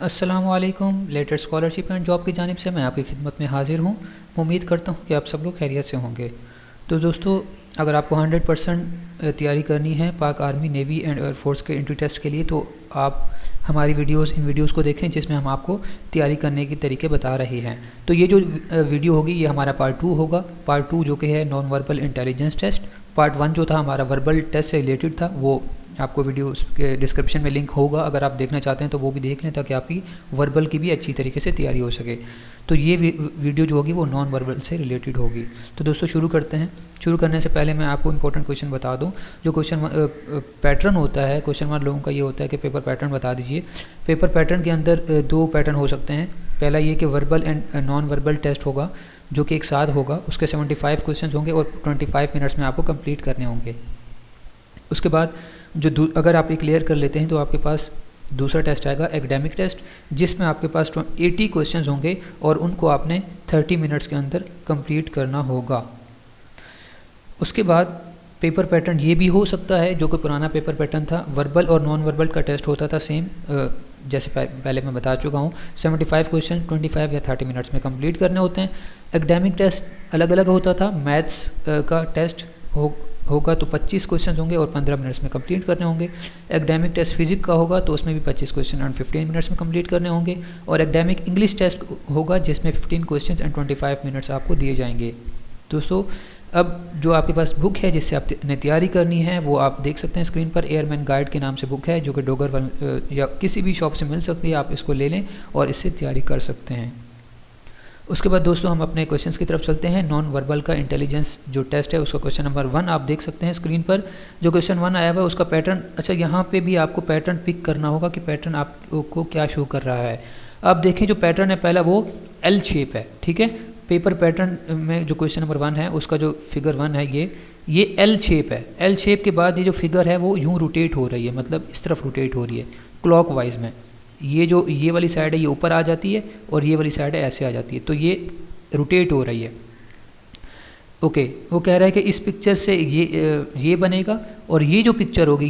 अस्सलामुअलैकुम। Latest scholarship and job की जानिब से मैं आपकी खिदमत में हाजिर हूँ। उम्मीद करता हूँ कि आप सब लोग खैरियत से होंगे। तो दोस्तों, अगर आपको 100% तैयारी करनी है पाक आर्मी, नेवी एंड एयरफोर्स के एंट्री टेस्ट के लिए, तो आप हमारी इन वीडियोस को देखें जिसमें हम आपको तैयारी करने के तरीके बता रहे हैं। तो ये जो वीडियो होगी ये हमारा पार्ट 2 होगा। पार्ट 2 जो कि है non verbal intelligence test. Part 1 जो था हमारा वर्बल टेस्ट से रिलेटेड था, वो आपको वीडियो के डिस्क्रिप्शन में लिंक होगा, अगर आप देखना चाहते हैं तो वो भी देख लें ताकि आपकी वर्बल की भी अच्छी तरीके से तैयारी हो सके। तो ये वीडियो जो होगी वो नॉन वर्बल से रिलेटेड होगी। तो दोस्तों शुरू करते हैं। शुरू करने से पहले मैं आपको इंपॉर्टेंट क्वेश्चन बता दूं। जो क्वेश्चन पैटर्न होता है, क्वेश्चन 1 लोगों का ये होता है कि पेपर पैटर्न बता दीजिए। पेपर पैटर्न के अंदर 2 पैटर्न हो सकते हैं। पहला ये कि verbal and non verbal test होगा जो कि एक साथ होगा। उसके 75 क्वेश्चन होंगे और 25 मिनट्स में आपको कंप्लीट करने होंगे। उसके बाद अगर आप ये क्लियर कर लेते हैं तो आपके पास दूसरा टेस्ट आएगा एकेडमिक टेस्ट, जिसमें आपके पास 80 क्वेश्चंस होंगे और उनको आपने 30 मिनट्स के अंदर कंप्लीट करना होगा। उसके बाद पेपर पैटर्न ये भी हो सकता है जो कि पुराना पेपर पैटर्न था। वर्बल और नॉन वर्बल का टेस्ट होता था सेम, जैसे पहले मैं बता चुका हूँ। 75 क्वेश्चन 25 या 30 मिनट्स में कंप्लीट करने होते हैं। एकेडमिक टेस्ट अलग अलग होता था। मैथ्स का टेस्ट होगा तो 25 क्वेश्चन होंगे और 15 मिनट्स में कंप्लीट करने होंगे। एकेडमिक टेस्ट फिजिक्स का होगा तो उसमें भी 25 क्वेश्चन एंड 15 मिनट्स में कंप्लीट करने होंगे। और एकेडमिक इंग्लिश टेस्ट होगा जिसमें 15 क्वेश्चन एंड 25 मिनट्स आपको दिए जाएंगे। दोस्तों, अब जो आपके पास बुक है जिससे आपने तैयारी करनी है वो आप देख सकते हैं स्क्रीन पर। एयरमैन गाइड के नाम से बुक है जो कि डोगर या किसी भी शॉप से मिल सकती है। आप इसको ले लें और इससे तैयारी कर सकते हैं। उसके बाद दोस्तों हम अपने क्वेश्चंस की तरफ चलते हैं। नॉन वर्बल का इंटेलिजेंस जो टेस्ट है उसका क्वेश्चन नंबर 1 आप देख सकते हैं स्क्रीन पर। जो क्वेश्चन 1 आया हुआ है उसका पैटर्न, अच्छा यहाँ पे भी आपको पैटर्न पिक करना होगा कि पैटर्न आपको क्या शो कर रहा है। आप देखें जो पैटर्न है पहला वो एल शेप है, ठीक है। पेपर पैटर्न में जो क्वेश्चन नंबर 1 है उसका जो फिगर 1 है ये एल शेप है। एल शेप के बाद ये जो फिगर है वो यूँ रोटेट हो रही है, मतलब इस तरफ रोटेट हो रही है क्लॉक वाइज में। ये वाली साइड है ये ऊपर आ जाती है और ये वाली साइड है ऐसे आ जाती है, तो ये रोटेट हो रही है। ओके, वो कह रहा है कि इस पिक्चर से ये बनेगा और ये जो पिक्चर होगी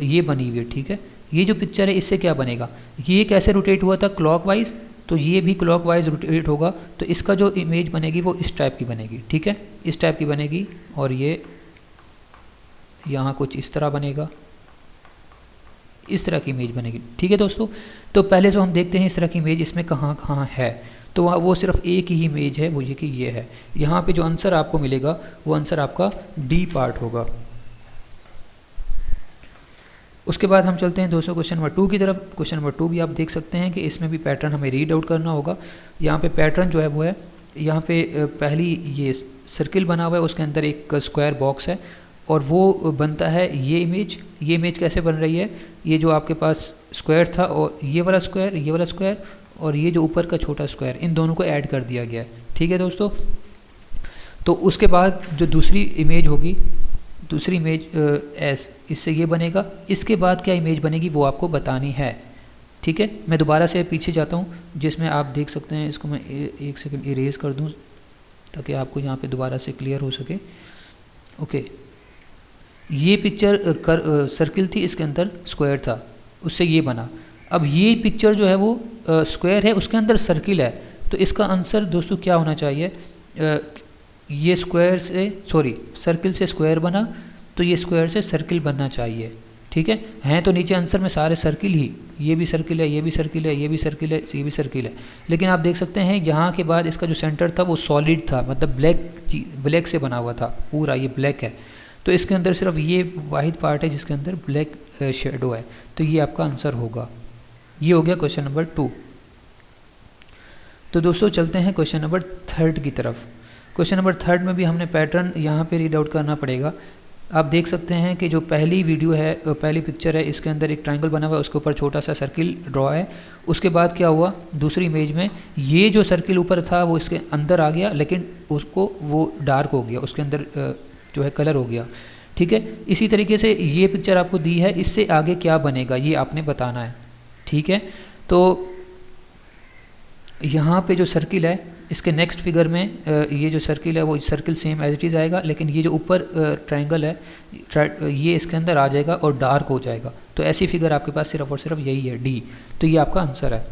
ये बनी हुई है, ठीक है। ये जो पिक्चर है इससे क्या बनेगा, ये कैसे रोटेट हुआ था क्लॉकवाइज, तो ये भी क्लॉकवाइज रोटेट होगा। तो इसका जो इमेज बनेगी वो इस टाइप की बनेगी, ठीक है, इस टाइप की बनेगी। और ये यहाँ कुछ इस तरह बनेगा, इस तरह की इमेज बनेगी, ठीक है दोस्तों। तो पहले जो हम देखते हैं इस तरह की इमेज इसमें कहाँ कहाँ है, तो वो सिर्फ एक ही इमेज है, वो ये कि ये है। यहाँ पे जो आंसर आपको मिलेगा वो आंसर आपका डी पार्ट होगा। उसके बाद हम चलते हैं दोस्तों क्वेश्चन नंबर 2 की तरफ। क्वेश्चन नंबर 2 भी आप देख सकते हैं कि इसमें भी पैटर्न हमें रीड आउट करना होगा। यहाँ पे पैटर्न जो है वो है, यहाँ पे पहली ये सर्किल बना हुआ है, उसके अंदर एक स्क्वायर बॉक्स है और वो बनता है ये इमेज कैसे बन रही है, ये जो आपके पास स्क्वायर था और ये वाला स्क्वायर और ये जो ऊपर का छोटा स्क्वायर, इन दोनों को ऐड कर दिया गया है, ठीक है दोस्तों। तो उसके बाद जो दूसरी इमेज होगी, दूसरी इमेज एस, इससे ये बनेगा। इसके बाद क्या इमेज बनेगी वो आपको बतानी है, ठीक है। मैं दोबारा से पीछे जाता हूँ जिसमें आप देख सकते हैं। इसको मैं एक सेकंड इरेज कर दूँ ताकि आपको यहाँ पे दोबारा से क्लियर हो सके। ओके, ये पिक्चर सर्किल थी, इसके अंदर स्क्वायर था, उससे ये बना। अब ये पिक्चर जो है वो स्क्वायर है, उसके अंदर सर्किल है, तो इसका आंसर दोस्तों क्या होना चाहिए, ये सर्किल से स्क्वायर बना तो ये स्क्वायर से सर्किल बनना चाहिए, ठीक है। हैं तो नीचे आंसर में सारे सर्किल ही, ये भी सर्किल है, ये भी सर्किल है, ये भी सर्किल है, ये भी सर्किल है। लेकिन आप देख सकते हैं यहाँ के बाद इसका जो सेंटर था वो सॉलिड था, मतलब ब्लैक से बना हुआ था पूरा, ये ब्लैक है। तो इसके अंदर सिर्फ ये वाहिद पार्ट है जिसके अंदर ब्लैक शेडो है, तो ये आपका आंसर होगा। ये हो गया क्वेश्चन नंबर 2। तो दोस्तों चलते हैं क्वेश्चन नंबर 3 की तरफ। क्वेश्चन नंबर 3 में भी हमने पैटर्न यहाँ पे रीड आउट करना पड़ेगा। आप देख सकते हैं कि जो पहली वीडियो है, पहली पिक्चर है, इसके अंदर एक ट्रायंगल बना हुआ है, उसके ऊपर छोटा सा सर्किल ड्रॉ है। उसके बाद क्या हुआ, दूसरी इमेज में ये जो सर्किल ऊपर था वो इसके अंदर आ गया, लेकिन उसको वो डार्क हो गया, उसके अंदर जो है कलर हो गया, ठीक है। इसी तरीके से ये पिक्चर आपको दी है, इससे आगे क्या बनेगा ये आपने बताना है, ठीक है। तो यहाँ पे जो सर्किल है इसके नेक्स्ट फिगर में ये जो सर्किल है वो circle same as it is आएगा, लेकिन ये जो ऊपर ट्रायंगल है ये इसके अंदर आ जाएगा और डार्क हो जाएगा। तो ऐसी फिगर आपके पास सिर्फ और सिर्फ यही है, डी। तो ये आपका आंसर है।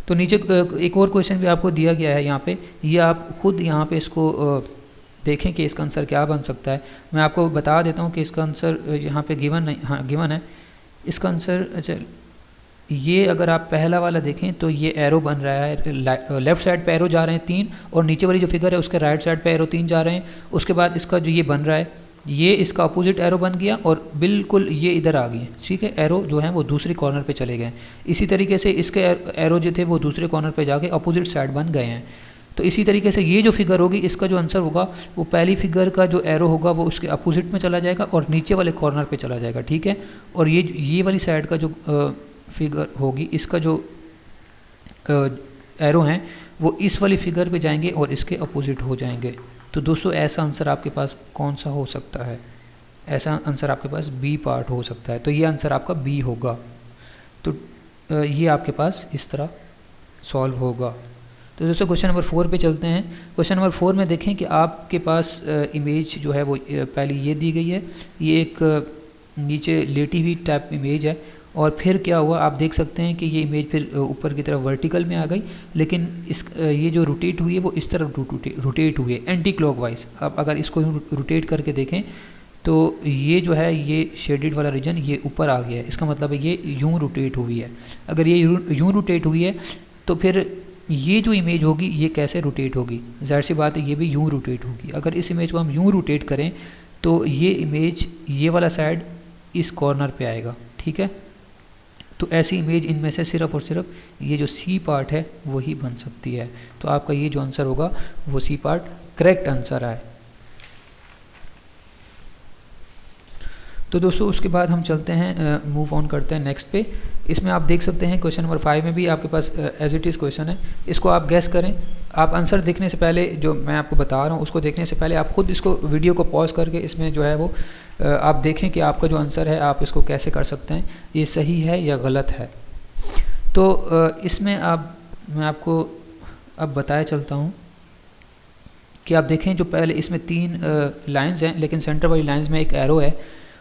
तो नीचे एक और क्वेश्चन भी आपको दिया गया है यहाँ पे, ये आप खुद यहाँ पे इसको देखें कि इसका आंसर क्या बन सकता है। मैं आपको बता देता हूँ कि इसका आंसर यहाँ पे गिवन नहीं, हाँ गिवन है इसका आंसर। अच्छा, ये अगर आप पहला वाला देखें तो ये एरो बन रहा है, लेफ़्ट साइड पे एरो जा रहे हैं 3, और नीचे वाली जो फिगर है उसके राइट साइड पे एरो 3 जा रहे हैं। उसके बाद इसका जो ये बन रहा है, ये इसका अपोजिट एरो बन गया और बिल्कुल ये इधर आ गए, ठीक है। एरो जो है वो दूसरे कॉर्नर पे चले गए। इसी तरीके से इसके एरो जो थे वो दूसरे कॉर्नर पे जाके अपोजिट साइड बन गए हैं। तो इसी तरीके से ये जो फिगर होगी, इसका जो आंसर होगा वो पहली फिगर का जो एरो होगा वो उसके अपोजिट में चला जाएगा और नीचे वाले कॉर्नर पे चला जाएगा, ठीक है। और ये वाली साइड का जो फिगर होगी, इसका जो एरो हैं वो इस वाली फिगर पे जाएंगे और इसके अपोजिट हो जाएंगे। तो दोस्तों ऐसा आंसर आपके पास कौन सा हो सकता है? ऐसा आंसर आपके पास बी पार्ट हो सकता है। तो ये आंसर आपका बी होगा। तो ये आपके पास इस तरह सॉल्व होगा। तो दोस्तों क्वेश्चन नंबर 4 पे चलते हैं। क्वेश्चन नंबर 4 में देखें कि आपके पास इमेज जो है वो पहले ये दी गई है, ये एक नीचे लेटी हुई टाइप इमेज है, और फिर क्या हुआ आप देख सकते हैं कि ये इमेज फिर ऊपर की तरफ वर्टिकल में आ गई, लेकिन ये जो रोटेट हुई है वो इस तरफ रोटेट हुई है एंटी क्लॉकवाइज। अब अगर इसको रोटेट करके देखें तो ये जो है ये शेडेड वाला रीजन ये ऊपर आ गया है, इसका मतलब है ये यूं रोटेट हुई है। अगर ये यूं रोटेट हुई है तो फिर ये जो इमेज होगी ये कैसे रोटेट होगी? ज़ाहिर सी बात है ये भी यूं रोटेट होगी। अगर इस इमेज को हम यूं रोटेट करें तो ये इमेज ये वाला साइड इस कॉर्नर पे आएगा, ठीक है। तो ऐसी इमेज इनमें से सिर्फ और सिर्फ ये जो सी पार्ट है वही बन सकती है। तो आपका ये जो आंसर होगा वो सी पार्ट करेक्ट आंसर है। तो दोस्तों उसके बाद हम चलते हैं, मूव ऑन करते हैं नेक्स्ट पे। इसमें आप देख सकते हैं क्वेश्चन नंबर 5 में भी आपके पास एज इट इज़ क्वेश्चन है, इसको आप गैस करें। आप आंसर देखने से पहले, जो मैं आपको बता रहा हूँ उसको देखने से पहले आप ख़ुद इसको वीडियो को पॉज करके इसमें जो है वो आप देखें कि आपका जो आंसर है आप इसको कैसे कर सकते हैं, ये सही है या गलत है। तो इसमें मैं आपको अब बताया चलता हूँ कि आप देखें जो पहले इसमें 3 लाइंस हैं, लेकिन सेंटर वाली लाइंस में एक एरो है।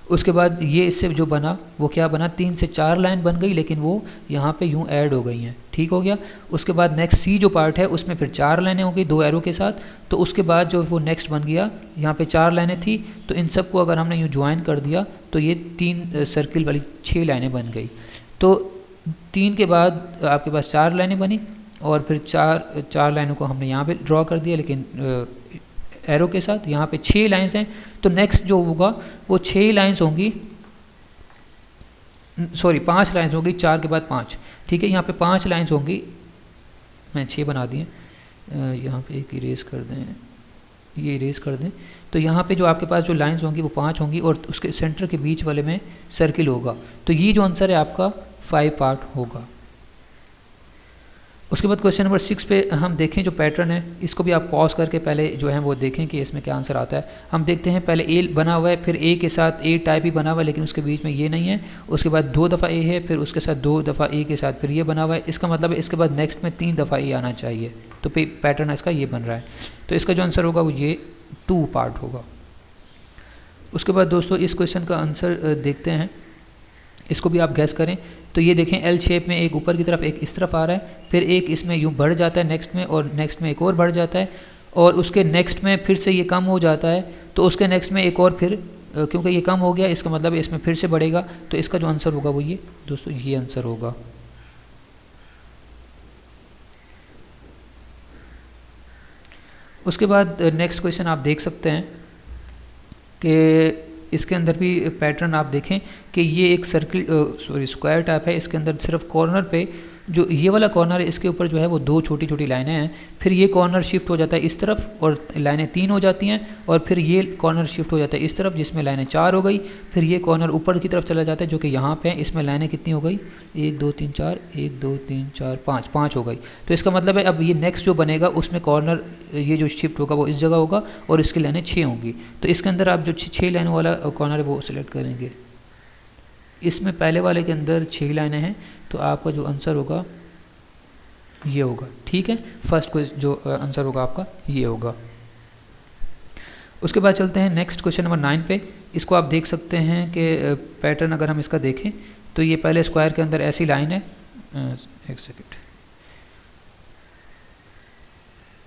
उसके बाद ये इससे जो बना वो क्या बना, 3 से 4 लाइन बन गई, लेकिन वो यहाँ पे यूँ ऐड हो गई हैं, ठीक हो गया। उसके बाद नेक्स्ट सी जो पार्ट है उसमें फिर 4 लाइनें हो गई 2 एरो के साथ। तो उसके बाद जो वो नेक्स्ट बन गया, यहाँ पे 4 लाइनें थी, तो इन सब को अगर हमने यूँ ज्वाइन कर दिया तो ये 3 सर्किल वाली 6 लाइनें बन गई। तो 3 के बाद आपके पास 4 लाइनें बनी, और फिर 4 लाइनों को हमने यहाँ पर ड्रॉ कर दिया, लेकिन एरो के साथ। यहाँ पे 6 लाइंस हैं, तो नेक्स्ट जो होगा वो 6 लाइंस होंगी, सॉरी 5 लाइंस होंगी, 4 के बाद 5, ठीक है। यहाँ पे 5 लाइंस होंगी, मैं 6 बना दिए, यहाँ पे एक इरेज कर दें, ये इरेज कर दें। तो यहाँ पे जो आपके पास जो लाइंस होंगी वो 5 होंगी, और उसके सेंटर के बीच वाले में सर्किल होगा। तो ये जो आंसर है आपका 5 पार्ट होगा। उसके बाद क्वेश्चन नंबर 6 पे हम देखें जो पैटर्न है, इसको भी आप पॉज करके पहले जो है वो देखें कि इसमें क्या आंसर आता है। हम देखते हैं पहले ए बना हुआ है, फिर ए के साथ ए टाइप ही बना हुआ है, लेकिन उसके बीच में ये नहीं है। उसके बाद 2 दफ़ा ए है, फिर उसके साथ 2 दफ़ा ए के साथ फिर ये बना हुआ है। इसका मतलब है इसके बाद नेक्स्ट में 3 दफ़ा ए आना चाहिए। तो पैटर्न इसका ये बन रहा है। तो इसका जो आंसर होगा वो ये 2 पार्ट होगा। उसके बाद दोस्तों इस क्वेश्चन का आंसर देखते हैं, इसको भी आप गैस करें। तो ये देखें एल शेप में एक ऊपर की तरफ एक इस तरफ आ रहा है, फिर एक इसमें यूँ बढ़ जाता है नेक्स्ट में, और नेक्स्ट में एक और बढ़ जाता है, और उसके नेक्स्ट में फिर से ये कम हो जाता है। तो उसके नेक्स्ट में एक और फिर क्योंकि ये कम हो गया इसका मतलब इसमें फिर से बढ़ेगा। तो इसका जो आंसर होगा वो ये दोस्तों ये आंसर होगा। उसके बाद नेक्स्ट क्वेश्चन आप देख सकते हैं कि इसके अंदर भी पैटर्न आप देखें कि ये एक सर्किल स्क्वायर टाइप है। इसके अंदर सिर्फ कॉर्नर पे जो ये वाला कॉर्नर है इसके ऊपर जो है वो 2 छोटी छोटी लाइनें हैं। फिर ये कॉर्नर शिफ्ट हो जाता है इस तरफ और लाइनें 3 हो जाती हैं, और फिर ये कॉर्नर शिफ्ट हो जाता है इस तरफ जिसमें लाइनें 4 हो गई। फिर ये कॉर्नर ऊपर की तरफ चला जाता है जो कि यहाँ पे है, इसमें लाइनें कितनी हो गई 1 2 3 4 1 2 3 4 5 हो गई। तो इसका मतलब है अब ये नेक्स्ट जो बनेगा उसमें कॉर्नर ये जो शिफ्ट होगा वो इस जगह होगा और इसकी लाइनें 6 होंगी। तो इसके अंदर आप जो 6 लाइनों वाला कॉर्नर है वो सिलेक्ट करेंगे। इसमें पहले वाले के अंदर 6 लाइनें हैं, तो आपका जो आंसर होगा ये होगा, ठीक है। फर्स्ट क्वेश्चन जो आंसर होगा आपका ये होगा। उसके बाद चलते हैं नेक्स्ट क्वेश्चन नंबर 9 पे। इसको आप देख सकते हैं कि पैटर्न अगर हम इसका देखें तो ये पहले स्क्वायर के अंदर ऐसी लाइन है, एक सेकेंड,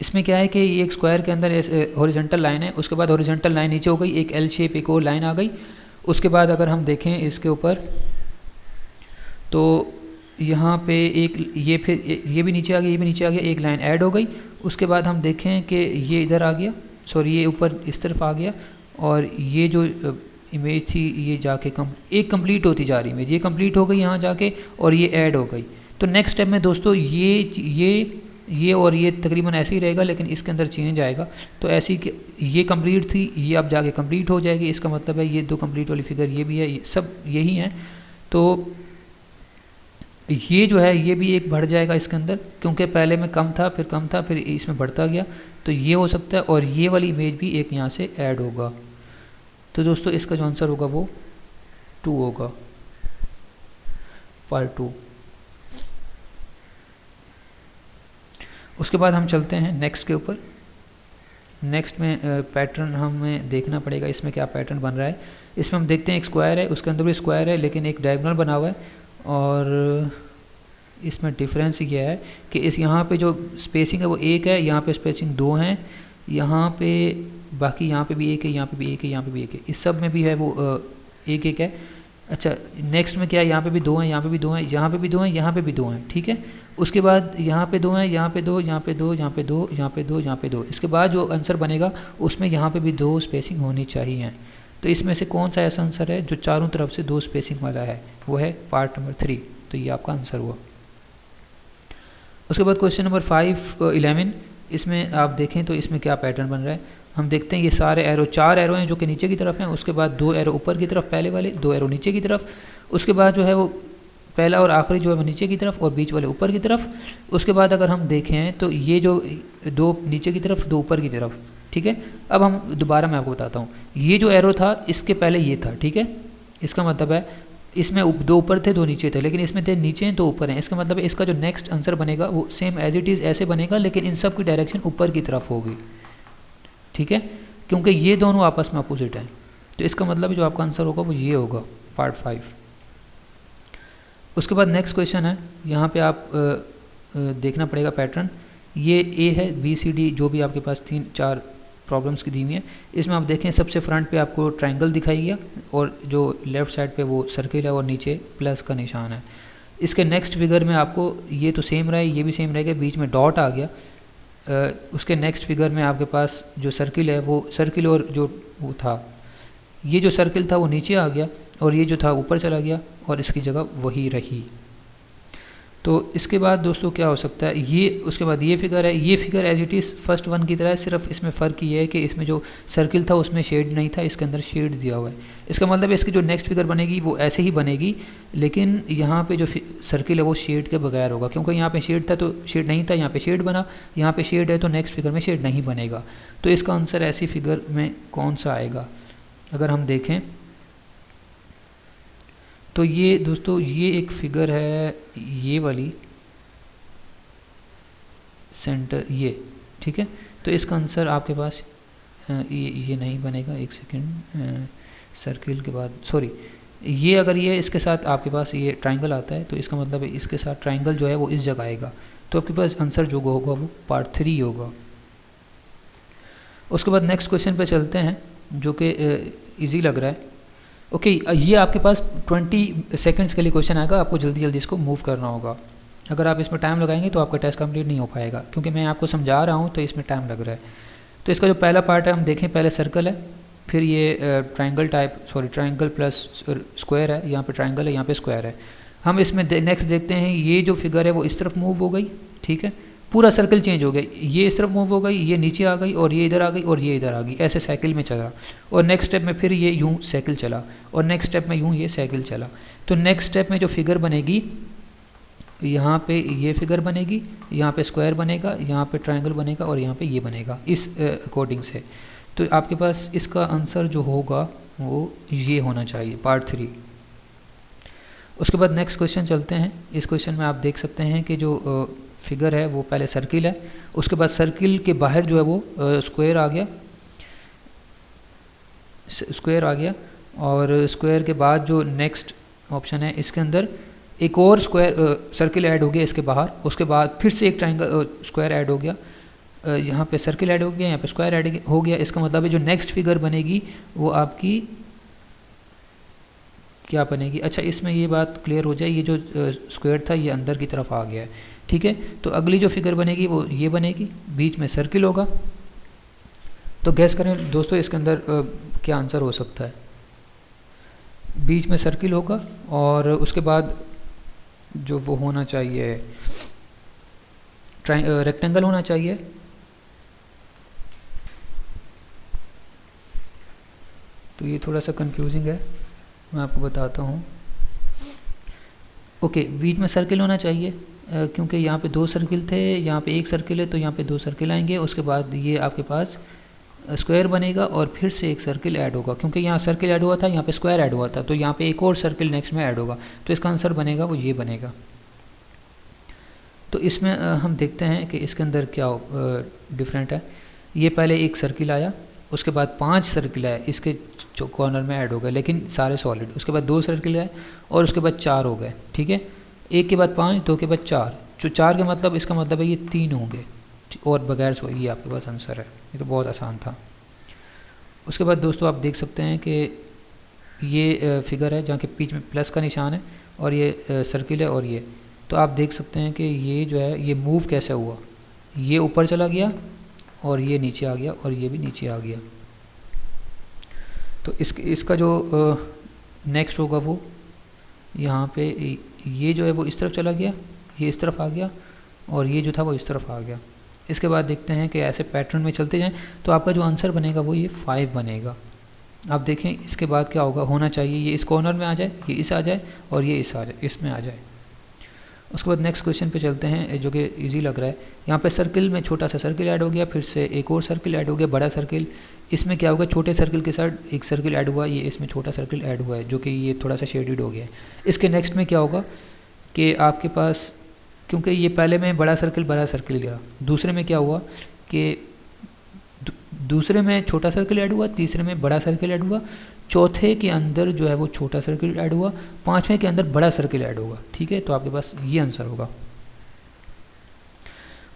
इसमें क्या है कि ये एक स्क्वायर के अंदर हॉरिजॉन्टल लाइन है, उसके बाद हॉरिजॉन्टल लाइन नीचे हो गई, एक एल शेप एक और लाइन आ गई। उसके बाद अगर हम देखें इसके ऊपर तो यहाँ पे एक ये फिर ये भी नीचे आ गया, ये भी नीचे आ गया, एक लाइन ऐड हो गई। उसके बाद हम देखें कि ये इधर आ गया, सॉरी ये ऊपर इस तरफ आ गया, और ये जो इमेज थी ये जाके एक कंप्लीट होती जा रही इमेज, ये कंप्लीट हो गई यहाँ जाके, और ये ऐड हो गई। तो नेक्स्ट स्टेप में दोस्तों ये और ये तकरीबन ऐसे ही रहेगा, लेकिन इसके अंदर चेंज आएगा। तो ऐसी ये कंप्लीट थी, ये अब जाके कंप्लीट हो जाएगी। इसका मतलब है ये दो कंप्लीट वाली फिगर ये भी है, ये सब यही हैं। तो ये जो है ये भी एक बढ़ जाएगा इसके अंदर, क्योंकि पहले में कम था, फिर कम था, फिर इसमें बढ़ता गया। तो ये हो सकता है, और ये वाली इमेज भी एक यहाँ से ऐड होगा। तो दोस्तों इसका जो आंसर होगा वो 2 होगा, पार्ट 2। उसके बाद हम चलते हैं नेक्स्ट के ऊपर। नेक्स्ट में पैटर्न हमें देखना पड़ेगा, इसमें क्या पैटर्न बन रहा है। इसमें हम देखते हैं एक स्क्वायर है, उसके अंदर भी स्क्वायर है, लेकिन एक डायगोनल बना हुआ है। और इसमें डिफरेंस ये है कि इस यहाँ पे जो स्पेसिंग है वो 1 है, यहाँ पे स्पेसिंग 2 हैं, यहाँ पे बाकी यहाँ पे भी 1 है, यहाँ पे भी 1 है, यहाँ पे भी 1 है, इस सब में भी है वो 1-1 है। अच्छा नेक्स्ट में क्या है, यहाँ पे भी 2 हैं, यहाँ पे भी 2 हैं, यहाँ पे भी 2 हैं, यहाँ पे भी 2 हैं, ठीक है। उसके बाद यहाँ पे 2 हैं, यहाँ पे 2, यहाँ पे 2, यहाँ पे 2, यहाँ पे 2, यहाँ पे 2। इसके बाद जो आंसर बनेगा उसमें यहाँ पे भी 2 स्पेसिंग होनी चाहिए। तो इसमें से कौन सा ऐसा आंसर है जो चारों तरफ से 2 स्पेसिंग वाला है, वो है पार्ट नंबर 3। तो ये आपका आंसर हुआ। उसके बाद क्वेश्चन नंबर 11, इसमें आप देखें तो इसमें क्या पैटर्न बन रहा है। हम देखते हैं ये सारे एरो, 4 एरो हैं जो कि नीचे की तरफ हैं, उसके बाद 2 एरो ऊपर की तरफ पहले वाले, 2 एरो नीचे की तरफ, उसके बाद जो है वो पहला और आखिरी जो है वो नीचे की तरफ और बीच वाले ऊपर की तरफ। उसके बाद अगर हम देखें तो ये जो 2 नीचे की तरफ 2 ऊपर की तरफ, ठीक है। अब हम दोबारा मैं आपको बताता हूँ, ये जो एरो था इसके पहले ये था, ठीक है। इसका मतलब है इसमें 2 ऊपर थे 2 नीचे थे, लेकिन इसमें थे नीचे हैं 2 ऊपर हैं। इसका मतलब है इसका जो नेक्स्ट आंसर बनेगा वो सेम एज इट इज़ ऐसे बनेगा, लेकिन इन सब की डायरेक्शन ऊपर की तरफ होगी, ठीक है, क्योंकि ये दोनों आपस में अपोजिट हैं। तो इसका मतलब जो आपका आंसर होगा वो ये होगा, पार्ट 5। उसके बाद नेक्स्ट क्वेश्चन है, यहाँ पे आप देखना पड़ेगा पैटर्न। ये ए है, बी सी डी जो भी आपके पास 3-4 प्रॉब्लम्स की दी हुई है। इसमें आप देखें सबसे फ्रंट पे आपको ट्रायंगल दिखाई गया, और जो लेफ़्ट साइड पे वो सर्किल है और नीचे प्लस का निशान है। इसके नेक्स्ट फिगर में आपको ये तो सेम रहा है, ये भी सेम रहेगा, बीच में डॉट आ गया। उसके नेक्स्ट फिगर में आपके पास जो सर्किल है वो सर्किल, और जो वो था ये जो सर्किल था वो नीचे आ गया, और ये जो था ऊपर चला गया, और इसकी जगह वही रही। तो इसके बाद दोस्तों क्या हो सकता है, ये उसके बाद ये फिगर है, ये figure as it is first one की तरह है, सिर्फ इसमें फ़र्क ये है कि इसमें जो सर्किल था उसमें शेड नहीं था, इसके अंदर शेड दिया हुआ है। इसका मतलब है इसकी जो नेक्स्ट फिगर बनेगी वो ऐसे ही बनेगी, लेकिन यहाँ पे जो सर्किल है वो शेड के बगैर होगा, क्योंकि यहाँ पे शेड था तो शेड नहीं था, यहाँ पे शेड बना, यहाँ पे शेड है तो नेक्स्ट फिगर में शेड नहीं बनेगा। तो इसका आंसर ऐसी फिगर में कौन सा आएगा, अगर हम देखें तो ये दोस्तों ये एक फिगर है, ये वाली सेंटर ये, ठीक है। तो इसका आंसर आपके पास ये नहीं बनेगा, एक सेकंड, सर्किल के बाद सॉरी ये अगर ये इसके साथ आपके पास ये ट्रायंगल आता है तो इसका मतलब है इसके साथ ट्रायंगल जो है वो इस जगह आएगा। तो आपके पास आंसर जो होगा वो पार्ट 3 होगा। उसके बाद नेक्स्ट क्वेश्चन पे चलते हैं जो कि इजी लग रहा है। ओके ये आपके पास 20 सेकंड्स के लिए क्वेश्चन आएगा, आपको जल्दी जल्दी इसको मूव करना होगा। अगर आप इसमें टाइम लगाएंगे तो आपका टेस्ट कंप्लीट नहीं हो पाएगा, क्योंकि मैं आपको समझा रहा हूँ तो इसमें टाइम लग रहा है। तो इसका जो पहला पार्ट है हम देखें, पहले सर्कल है, फिर ये ट्रायंगल प्लस स्क्वायर है, यहाँ पे ट्रायंगल है, यहाँ पे स्क्वायर है। हम इसमें नेक्स्ट देखते हैं, ये जो फिगर है वो इस तरफ मूव हो गई, ठीक है, पूरा सर्कल चेंज हो गया, ये इस तरफ मूव हो गई, ये नीचे आ गई, और ये इधर आ गई, और ये इधर आ गई, ऐसे साइकिल में चला। और नेक्स्ट स्टेप में फिर ये यूं साइकिल चला, और नेक्स्ट स्टेप में यूं ये साइकिल चला। तो नेक्स्ट स्टेप में जो फिगर बनेगी, यहाँ पे ये फिगर बनेगी, यहाँ पे स्क्वायर बनेगा, यहाँ पे ट्रायंगल बनेगा, और यहाँ पे ये बनेगा, इस अकॉर्डिंग से। तो आपके पास इसका आंसर जो होगा वो ये होना चाहिए, पार्ट 3। उसके बाद नेक्स्ट क्वेश्चन चलते हैं। इस क्वेश्चन में आप देख सकते हैं कि जो फिगर है वो पहले सर्किल है, उसके बाद सर्किल के बाहर जो है वो स्क्वायर आ गया, और स्क्वायर के बाद जो नेक्स्ट ऑप्शन है इसके अंदर एक और सर्किल ऐड हो गया इसके बाहर, उसके बाद फिर से एक ट्रायंगल स्क्वायर ऐड हो गया, यहाँ पे सर्किल ऐड हो गया, यहाँ पे स्क्वायर ऐड हो गया। इसका मतलब है जो नेक्स्ट फिगर बनेगी वो आपकी क्या बनेगी। अच्छा, इसमें ये बात क्लियर हो जाए, ये जो स्क्वायर था ये अंदर की तरफ आ गया है, ठीक है। तो अगली जो फिगर बनेगी वो ये बनेगी, बीच में सर्किल होगा। तो गैस करें दोस्तों इसके अंदर क्या आंसर हो सकता है। बीच में सर्किल होगा और उसके बाद जो वो होना चाहिए रेक्टेंगल होना चाहिए। तो ये थोड़ा सा कंफ्यूजिंग है, मैं आपको बताता हूँ। ओके, बीच में सर्किल होना चाहिए क्योंकि यहाँ पे 2 सर्किल थे, यहाँ पे 1 सर्किल है, तो यहाँ पे 2 सर्किल आएंगे। उसके बाद ये आपके पास स्क्वायर बनेगा और फिर से 1 सर्किल ऐड होगा, क्योंकि यहाँ सर्किल ऐड हुआ था, यहाँ पे स्क्वायर ऐड हुआ था, तो यहाँ पे एक और सर्किल नेक्स्ट में ऐड होगा। तो इसका आंसर बनेगा वो ये बनेगा। तो इसमें हम देखते हैं कि इसके अंदर क्या डिफरेंट है। ये पहले 1 सर्किल आया, उसके बाद 5 सर्किल आए, इसके कॉर्नर में ऐड हो गए लेकिन सारे सॉलिड। उसके बाद 2 सर्किल आए और उसके बाद 4 हो गए, ठीक है। 1 के बाद 5, 2 के बाद 4, जो 4 के मतलब इसका मतलब है ये 3 होंगे और बगैर सो, ये आपके पास आंसर है। ये तो बहुत आसान था। उसके बाद दोस्तों आप देख सकते हैं कि ये फिगर है जहाँ के बीच में प्लस का निशान है और ये सर्किल है और ये। तो आप देख सकते हैं कि ये जो है ये मूव कैसे हुआ, ये ऊपर चला गया और ये नीचे आ गया और ये भी नीचे आ गया। तो इसका जो नेक्स्ट होगा वो यहाँ पे ये जो है वो इस तरफ चला गया, ये इस तरफ आ गया और ये जो था वो इस तरफ आ गया। इसके बाद देखते हैं कि ऐसे पैटर्न में चलते जाएं तो आपका जो आंसर बनेगा वो ये 5 बनेगा। आप देखें इसके बाद क्या होगा, होना चाहिए ये इस कॉर्नर में आ जाए, ये इस आ जाए और ये इस आ जाए, इसमें आ जाए। उसके बाद नेक्स्ट क्वेश्चन पे चलते हैं जो कि इजी लग रहा है। यहाँ पे सर्किल में छोटा सा सर्किल ऐड हो गया, फिर से एक और सर्किल ऐड हो गया, बड़ा सर्किल। इसमें क्या होगा, छोटे सर्किल के साथ एक सर्किल ऐड हुआ, ये इसमें छोटा सर्किल ऐड हुआ है जो कि ये थोड़ा सा शेडेड हो गया है। इसके नेक्स्ट में क्या होगा कि आपके पास, क्योंकि ये पहले में बड़ा सर्किल लिया, दूसरे में क्या हुआ कि दूसरे में छोटा सर्किल ऐड हुआ, तीसरे में बड़ा सर्किल ऐड हुआ, चौथे के अंदर जो है वो छोटा सर्किल ऐड हुआ, 5वें के अंदर बड़ा सर्किल ऐड होगा, ठीक है। तो आपके पास ये आंसर होगा।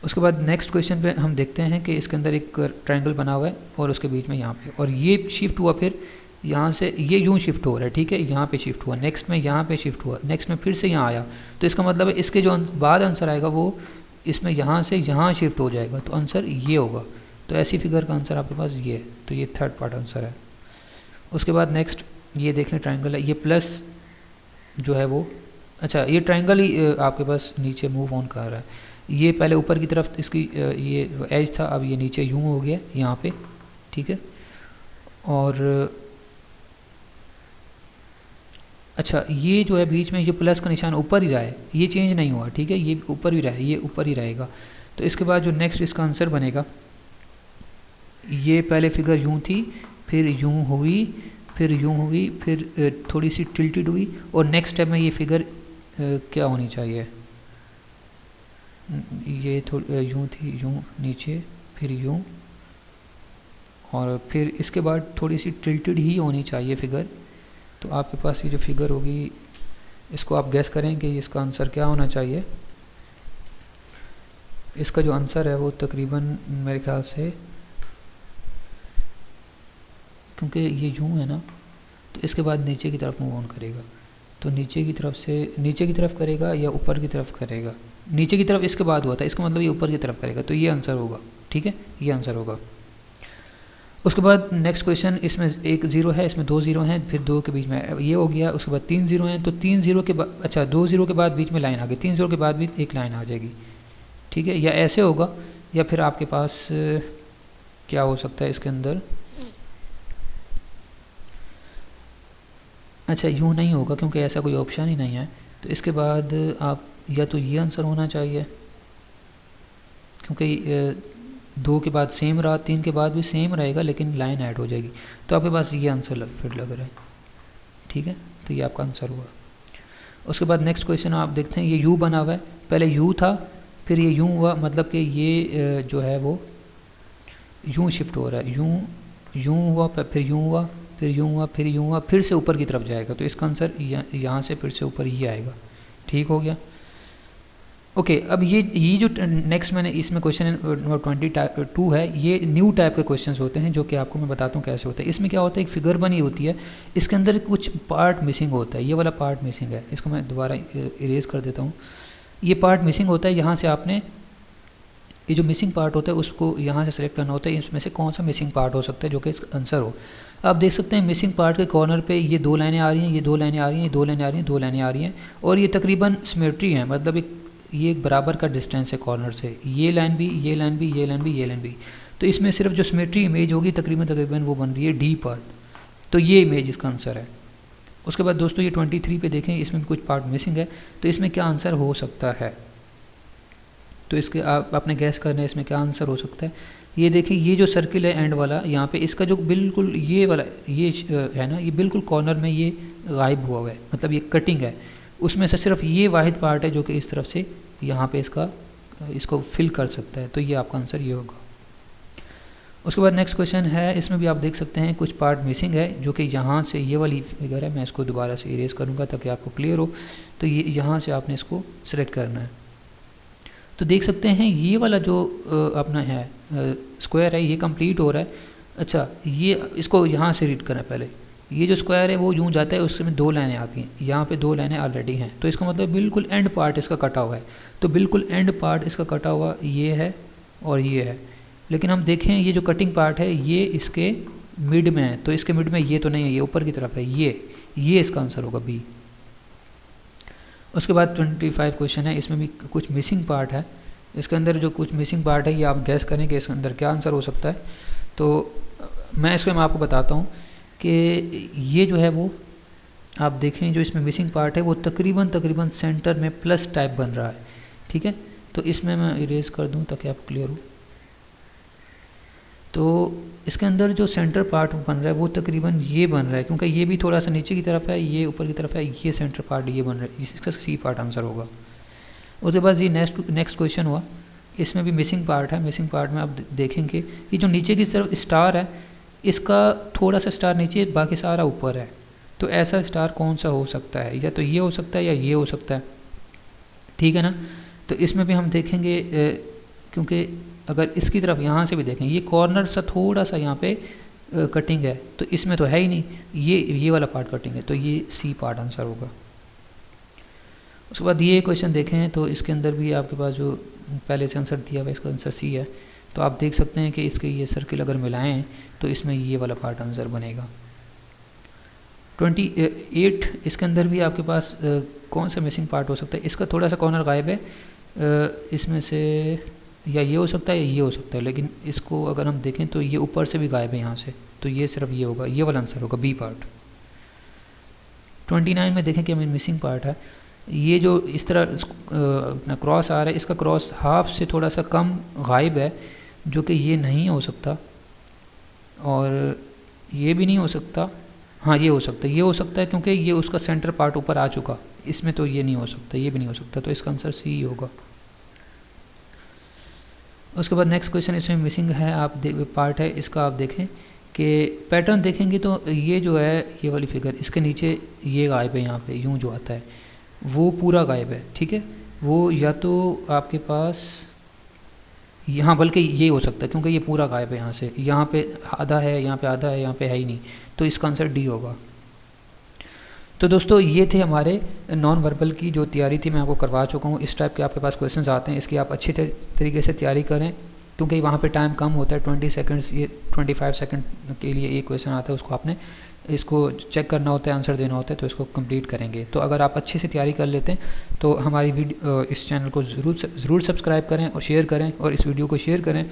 उसके बाद नेक्स्ट क्वेश्चन पे हम देखते हैं कि इसके अंदर एक ट्रायंगल बना हुआ है और उसके बीच में यहाँ पे, और ये शिफ्ट हुआ, फिर यहाँ से ये यूँ शिफ्ट हो रहा है, ठीक है, यहाँ पे शिफ्ट हुआ, नेक्स्ट में यहाँ पे शिफ्ट हुआ, नेक्स्ट में फिर से यहाँ आया। तो इसका मतलब है इसके जो बाद आंसर आएगा वो इसमें यहाँ से यहाँ शिफ्ट हो जाएगा, तो आंसर ये होगा। तो ऐसी फिगर का आंसर आपके पास ये है, तो ये 3rd पार्ट आंसर है। उसके बाद नेक्स्ट ये देखें ट्रायंगल है, ये प्लस जो है वो, अच्छा ये ट्रायंगल ही आपके पास नीचे मूव ऑन कर रहा है। ये पहले ऊपर की तरफ इसकी ये एज था, अब ये नीचे यूँ हो गया यहाँ पे, ठीक है। और अच्छा ये जो है बीच में ये प्लस का निशान ऊपर ही रहा है, ये चेंज नहीं हुआ, ठीक है, ये ऊपर ही रहा है, ये ऊपर ही रहेगा। तो इसके बाद जो नेक्स्ट इसका आंसर बनेगा, ये पहले फिगर यूँ थी, फिर यूँ हुई, फिर यूँ हुई, फिर थोड़ी सी टिल्टेड हुई, और नेक्स्ट स्टेप में ये फिगर क्या होनी चाहिए, ये यूँ थी, यूँ नीचे, फिर यूँ, और फिर इसके बाद थोड़ी सी टिल्टेड ही होनी चाहिए फिगर। तो आपके पास ये जो फिगर होगी, इसको आप गैस करें कि इसका आंसर क्या होना चाहिए। इसका जो आंसर है वो तकरीबन मेरे ख्याल से, क्योंकि ये यूँ है ना, तो इसके बाद नीचे की तरफ मूव ऑन करेगा, तो नीचे की तरफ से नीचे की तरफ करेगा या ऊपर की तरफ करेगा, नीचे की तरफ इसके बाद हुआ था, इसका मतलब ये ऊपर की तरफ करेगा, तो ये आंसर होगा, ठीक है, ये आंसर होगा। उसके बाद नेक्स्ट क्वेश्चन, इसमें एक 0 है, इसमें 2 0 हैं, फिर 2 के बीच में ये हो गया, उसके बाद 3 0 हैं, तो 3 0 के बाद, अच्छा 2 0 के बाद बीच में लाइन आ गई, 3 0 के बाद भी एक लाइन आ जाएगी, ठीक है, या ऐसे होगा, या फिर आपके पास क्या हो सकता है इसके अंदर, अच्छा यूँ नहीं होगा क्योंकि ऐसा कोई ऑप्शन ही नहीं है। तो इसके बाद आप या तो ये आंसर होना चाहिए, क्योंकि 2 के बाद सेम रहा, 3 के बाद भी सेम रहेगा लेकिन लाइन ऐड हो जाएगी, तो आपके पास ये आंसर फिर लग रहा है, ठीक है, तो ये आपका आंसर हुआ। उसके बाद नेक्स्ट क्वेश्चन आप देखते हैं, ये यू बना हुआ है, पहले यू था, फिर ये यूँ हुआ, मतलब कि ये जो है वो यूँ शिफ्ट हो रहा है, यूँ हुआ, फिर यूँ हुआ, फिर यूँ हुआ, फिर यूँ हुआ, फिर से ऊपर की तरफ जाएगा, तो इसका आंसर यहाँ से फिर से ऊपर ही आएगा, ठीक हो गया। ओके अब ये जो नेक्स्ट मैंने इसमें क्वेश्चन नंबर 22 है, ये न्यू टाइप के क्वेश्चंस होते हैं जो कि आपको मैं बताता हूँ कैसे होता है। इसमें क्या होता है, एक फिगर बनी होती है, इसके अंदर कुछ पार्ट मिसिंग होता है, ये वाला पार्ट मिसिंग है, इसको मैं दोबारा इरेज कर देता हूँ। ये पार्ट मिसिंग होता है, यहाँ से आपने ये जो मिसिंग पार्ट होता है उसको यहाँ से सेलेक्ट करना होता है, इसमें से कौन सा मिसिंग पार्ट हो सकता है जो कि इसका आंसर हो। आप देख सकते हैं मिसिंग पार्ट के कॉर्नर पे ये 2 लाइनें आ रही हैं, ये 2 लाइनें आ रही हैं, ये 2 लाइनें आ रही हैं, 2 लाइनें आ रही हैं, और ये तकरीबन सिमेट्री है, मतलब ये एक बराबर का डिस्टेंस है कॉर्नर से, ये लाइन भी, ये लाइन भी, ये लाइन भी, ये लाइन भी। तो इसमें सिर्फ जो सिमेट्री इमेज होगी तकरीबन वो बन रही है डी पार्ट, तो ये इमेज इसका आंसर है। उसके बाद दोस्तों ये 23 पे देखें, इसमें भी कुछ पार्ट मिसिंग है, तो इसमें क्या आंसर हो सकता है, तो इसके आप अपने गैस करना है इसमें क्या आंसर हो सकता है। ये देखिए ये जो सर्किल है एंड वाला यहाँ पे, इसका जो बिल्कुल ये वाला ये है ना, ये बिल्कुल कॉर्नर में ये गायब हुआ है, मतलब ये कटिंग है, उसमें से सिर्फ ये वाहिद पार्ट है जो कि इस तरफ से यहाँ पे इसको फिल कर सकता है, तो ये आपका आंसर ये होगा। उसके बाद नेक्स्ट क्वेश्चन है, इसमें भी आप देख सकते हैं कुछ पार्ट मिसिंग है जो कि यहाँ से ये वाली फिगर है, मैं इसको दोबारा से इरेज करूँगा ताकि आपको क्लियर हो। तो ये यहाँ से आपने इसको सेलेक्ट करना है, तो देख सकते हैं ये वाला जो अपना है स्क्वायर है ये कंप्लीट हो रहा है। अच्छा ये इसको यहाँ से रीड करना है पहले, ये जो स्क्वायर है वो यूँ जाता है, उसमें 2 लाइनें आती हैं, यहाँ पे 2 लाइनें ऑलरेडी हैं, तो इसका मतलब बिल्कुल एंड पार्ट इसका कटा हुआ है, तो बिल्कुल एंड पार्ट इसका कटा हुआ ये है और ये है। लेकिन हम देखें ये जो कटिंग पार्ट है ये इसके मिड में है, तो इसके मिड में ये तो नहीं है, ये ऊपर की तरफ है, ये इसका आंसर होगा बी। उसके बाद 25 क्वेश्चन है, इसमें भी कुछ मिसिंग पार्ट है, इसके अंदर जो कुछ मिसिंग पार्ट है ये आप गैस करें कि इसके अंदर क्या आंसर हो सकता है। तो मैं आपको बताता हूँ कि ये जो है वो आप देखें जो इसमें मिसिंग पार्ट है वो तकरीबन सेंटर में प्लस टाइप बन रहा है, ठीक है। तो इसमें मैं इरेज कर दूँ ताकि आप क्लियर हो। तो इसके अंदर जो सेंटर पार्ट बन रहा है वो तकरीबन ये बन रहा है, क्योंकि ये भी थोड़ा सा नीचे की तरफ है, ये ऊपर की तरफ है, ये सेंटर पार्ट ये बन रहा है, इसका सी पार्ट आंसर होगा। उसके बाद ये नेक्स्ट क्वेश्चन हुआ, इसमें भी मिसिंग पार्ट है। मिसिंग पार्ट में आप देखेंगे ये जो नीचे की तरफ स्टार है इसका थोड़ा सा स्टार नीचे बाकी सारा ऊपर है, तो ऐसा स्टार कौन सा हो सकता है, या तो ये हो सकता है या ये हो सकता है, ठीक है ना। तो इसमें भी हम देखेंगे क्योंकि अगर इसकी तरफ यहाँ से भी देखें ये कॉर्नर सा थोड़ा सा यहाँ पे कटिंग है, तो इसमें तो है ही नहीं, ये वाला पार्ट कटिंग है, तो ये सी पार्ट आंसर होगा। उसके बाद ये क्वेश्चन देखें तो इसके अंदर भी आपके पास जो पहले से आंसर दिया हुआ है इसका आंसर सी है, तो आप देख सकते हैं कि इसके ये सर्किल अगर मिलाएं तो इसमें ये वाला पार्ट आंसर बनेगा। 28 इसके अंदर भी आपके पास कौन सा मिसिंग पार्ट हो सकता है, इसका थोड़ा सा कॉर्नर गायब है, इसमें से या ये हो सकता है या ये हो सकता है, लेकिन इसको अगर हम देखें तो ये ऊपर से भी गायब है यहाँ से, तो ये सिर्फ ये होगा, ये वाला आंसर होगा बी पार्ट। 29 में देखें कि हमें मिसिंग पार्ट है, ये जो इस तरह अपना क्रॉस आ रहा है, इसका क्रॉस हाफ से थोड़ा सा कम गायब है, जो कि ये नहीं हो सकता, और ये भी नहीं हो सकता, हाँ ये हो सकता है, ये हो सकता है क्योंकि ये उसका सेंटर पार्ट ऊपर आ चुका, इसमें तो ये नहीं हो सकता, ये भी नहीं हो सकता, तो इसका आंसर सी होगा। उसके बाद नेक्स्ट क्वेश्चन इसमें मिसिंग है पार्ट है, इसका आप देखें कि पैटर्न देखेंगे तो ये जो है ये वाली फिगर इसके नीचे ये गायब है, यहाँ पे यूँ जो आता है वो पूरा गायब है, ठीक है। वो या तो आपके पास यहाँ, बल्कि ये हो सकता है क्योंकि ये पूरा गायब है, यहाँ पे आधा है, यहाँ पे आधा है, यहाँ पे है ही नहीं, तो इसका आंसर डी होगा। तो दोस्तों ये थे हमारे नॉन वर्बल की जो तैयारी थी, मैं आपको करवा चुका हूँ। इस टाइप के आपके पास क्वेश्चंस आते हैं, इसकी आप अच्छे तरीके से तैयारी करें, क्योंकि वहाँ पे टाइम कम होता है, 20 सेकंड्स, ये 25 सेकंड के लिए एक क्वेश्चन आता है, उसको आपने इसको चेक करना होता है, आंसर देना होता है, तो इसको कंप्लीट करेंगे। तो अगर आप अच्छे से तैयारी कर लेते हैं तो हमारी वीडियो इस चैनल को ज़रूर सब्सक्राइब करें और शेयर करें, और इस वीडियो को शेयर करें।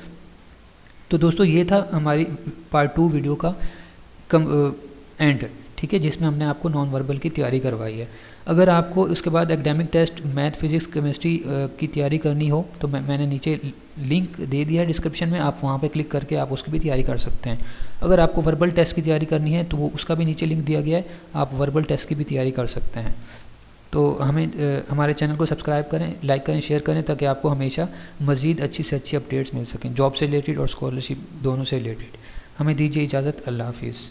तो दोस्तों ये था हमारी पार्ट 2 वीडियो का एंड, ठीक है, जिसमें हमने आपको नॉन वर्बल की तैयारी करवाई है। अगर आपको उसके बाद academic test math, physics, chemistry की तैयारी करनी हो तो मैंने नीचे लिंक दे दिया है डिस्क्रिप्शन में, आप वहाँ पे क्लिक करके आप उसकी भी तैयारी कर सकते हैं। अगर आपको वर्बल टेस्ट की तैयारी करनी है तो वो उसका भी नीचे लिंक दिया गया है, आप वर्बल टेस्ट की भी तैयारी कर सकते हैं। तो हमारे चैनल को सब्सक्राइब करें, लाइक करें, शेयर करें, ताकि आपको हमेशा मज़ीद अच्छी से अच्छी अपडेट्स मिल सकें, जॉब से रिलेटेड और स्कॉलरशिप दोनों से रिलेटेड। हमें दीजिए इजाज़त, अल्लाह हाफिज़।